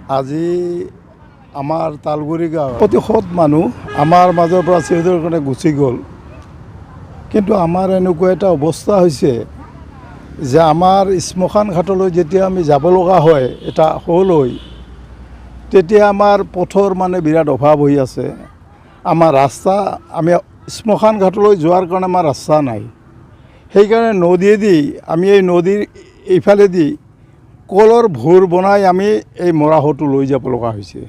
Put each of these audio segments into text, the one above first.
আজি আমাৰ তালগুৰি গাঁও অতি সৎ মানুহ আমাৰ মাজৰ পৰা চিৰদিনৰ কাৰণে গুচি গ'ল। কিন্তু আমাৰ এনেকুৱা এটা অৱস্থা হৈছে যে আমাৰ শ্মশান ঘাটলৈ যেতিয়া আমি যাব লগা হয় এটা শলৈ, তেতিয়া আমাৰ পথৰ মানে বিৰাট অভাৱ হৈ আছে। আমাৰ ৰাস্তা আমি শ্মশান ঘাটলৈ যোৱাৰ কাৰণে আমাৰ ৰাস্তা নাই। সেইকাৰণে নদীয়েদি আমি এই নদীৰ এইফালেদি কলৰ ভোৰ বনাই আমি এই মৰাশটো লৈ যাব লগা হৈছে।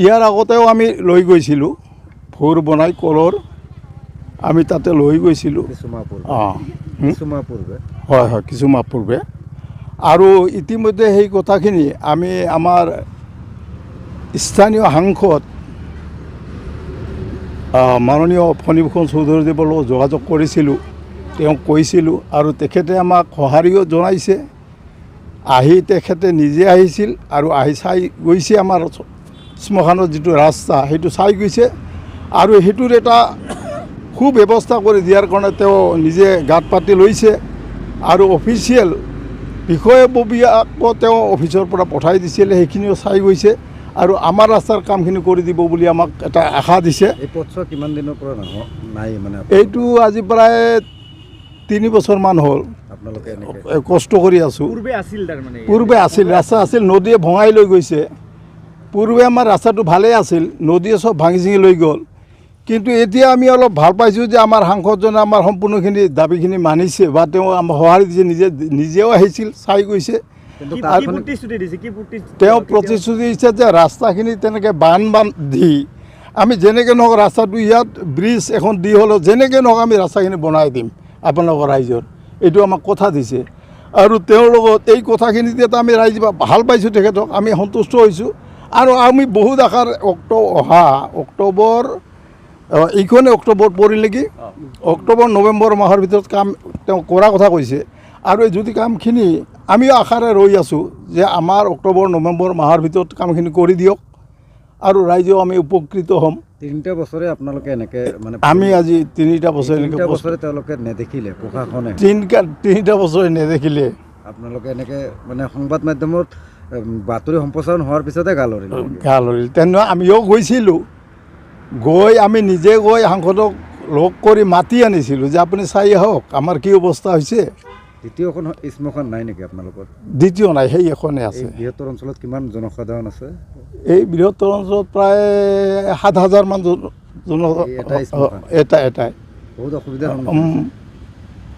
ইয়াৰ আগতেও আমি লৈ গৈছিলোঁ ভোৰ বনাই কলৰ, আমি তাতে লৈ গৈছিলোঁ হয় হয় কিছু মাহ পূৰ্বে। আৰু ইতিমধ্যে সেই কথাখিনি আমি আমাৰ স্থানীয় সাংসদ মাননীয় ফণীভূষণ চৌধুৰীদেৱৰ লগত যোগাযোগ কৰিছিলোঁ, তেওঁক কৈছিলোঁ আৰু তেখেতে আমাক সঁহাৰিও জনাইছে। আহি তেখেতে নিজে আহিছিল আৰু আহি চাই গৈছে আমাৰ শ্মশানৰ যিটো ৰাস্তা সেইটো চাই গৈছে আৰু সেইটোৰ এটা সুব্যৱস্থা কৰি দিয়াৰ কাৰণে তেওঁ নিজে গাঁত পাতি লৈছে আৰু অফিচিয়েল বিষয়ববীয়াকো তেওঁ অফিচৰ পৰা পঠাই দিছিলে, সেইখিনিও চাই গৈছে আৰু আমাৰ ৰাস্তাৰ কামখিনি কৰি দিব বুলি আমাক এটা আশা দিছে। এই পথছোৱা কিমান দিনৰ পৰা নাই মানে এইটো আজি প্ৰায় 3 বছৰমান হ'ল আপোনালোকে কষ্ট কৰি আছোঁ। পূৰ্বে আছিল ৰাস্তা আছিল, নদীয়ে ভঙাই লৈ গৈছে। পূৰ্বে আমাৰ ৰাস্তাটো ভালেই আছিল, নদীয়ে চব ভাঙি চিঙি লৈ গ'ল। কিন্তু এতিয়া আমি অলপ ভাল পাইছোঁ যে আমাৰ সাংসদজনে আমাৰ সম্পূৰ্ণখিনি দাবীখিনি মানিছে বা তেওঁ আমাক সঁহাৰি দিছে, নিজেও আহিছিল চাই গৈছে। তেওঁ প্ৰতিশ্ৰুতি দিছে যে ৰাস্তাখিনি তেনেকৈ বান্ধি আমি যেনেকৈ নহওক ৰাস্তাটো ইয়াত ব্ৰিজ এখন দি হ'লেও যেনেকৈ নহওক আমি ৰাস্তাখিনি বনাই দিম আপোনালোকৰ ৰাইজৰ, এইটো আমাক কথা দিছে। আৰু তেওঁৰ লগত এই কথাখিনিতে আমি ৰাইজ ভাল পাইছোঁ, তেখেতক আমি সন্তুষ্ট হৈছোঁ। আৰু আমি বহুত আশাৰ অক্টোবৰ এইখনে অক্টোবৰ পৰিল নেকি, অক্টোবৰ নৱেম্বৰ মাহৰ ভিতৰত কাম তেওঁ কৰাৰ কথা কৈছে। আৰু এই যদি কামখিনি আমিও আশাৰে ৰৈ আছোঁ যে আমাৰ অক্টোবৰ নৱেম্বৰ মাহৰ ভিতৰত কামখিনি কৰি দিয়ক আৰু ৰাইজেও আমি উপকৃত হ'ম। 3টা বছৰে আপোনালোকে এনেকৈ মানে আমি আজি 3টা বছৰে তেওঁলোকে নেদেখিলে, প্ৰশাসনে 3টা বছৰে নেদেখিলে। আপোনালোকে এনেকৈ মানে সংবাদ মাধ্যমত বাতৰি সম্প্ৰচাৰণ হোৱাৰ পিছতে গাল ধৰিল। তেনে আমিও গৈছিলোঁ, গৈ আমি নিজে গৈ সাংসদক লগ কৰি মাতি আনিছিলোঁ যে আপুনি চাই আহক আমাৰ কি অৱস্থা হৈছে। দ্বিতীয়খন শ্মশান নাই নেকি আপোনালোকৰ? দ্বিতীয় নাই, সেই এখনেই আছে। বৃহত্তৰ অঞ্চলত কিমান জনসাধাৰণ আছে? এই বৃহত্তৰ অঞ্চলত প্ৰায় 7,000 মান এটাই বহুত অসুবিধাৰ